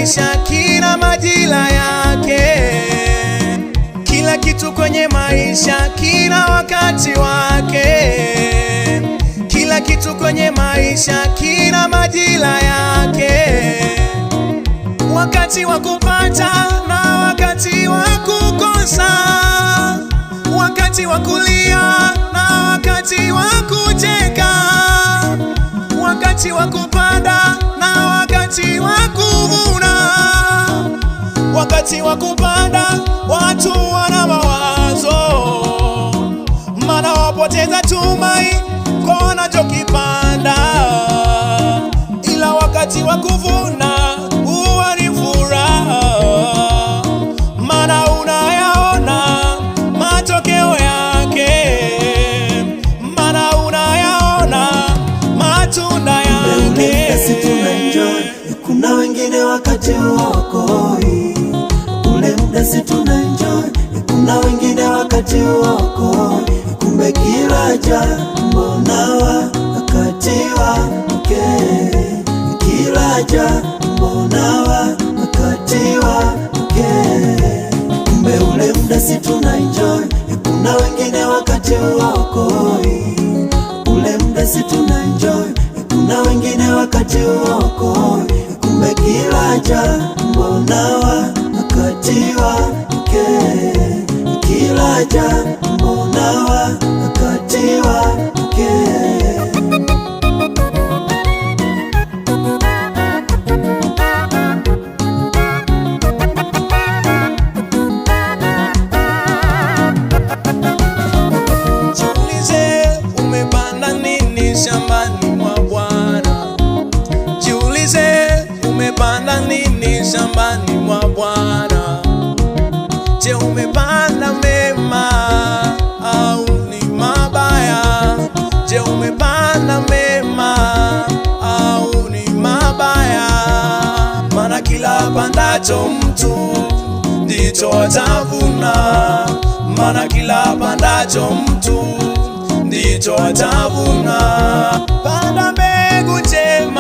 maisha kina majira yake. Kila kitu kwenye maisha kina wakati wake. Kila kitu kwenye maisha kina majira yake. Wakati wa kupata na wakati wa kukosa. Wakati wa kulia na wakati wa kucheka. Wakati wa kupanda na wakati wa kuvuna. Wakati wa kupanda watu wana mawazo, maana wapoteza tumaini kwa wanachokipanda. Ila wakati wa kuvuna huwa ni furaha, maana unayaona matokeo yake, maana unayaona matunda yake. Sisi tunaenjoy, kuna wengine wakati hawakoi. Ule muda sisi tunaenjoy, kuna wengine wakati hawakoi. Kumbe kila jambo na wakati wake, kila jambo na wakati wake. Kumbe ule muda sisi tunaenjoy, kuna wengine wakati hawakoi. Ule muda sisi tunaenjoy, kuna wengine wakati wako. Kumbe kila jambo na wakati wake, kila jambo na wakati wake. Jiulize, umepanda nini shambani mwa Bwana? Jiulize, umepanda nini shambani mwa Bwana? Je, umepanda mema au ni mabaya? Je, umepanda mema au ni mabaya? Maana kila pandacho mtu ndicho atavuna. Maana kila pandacho mtu ndicho atavuna. Panda mbegu njema.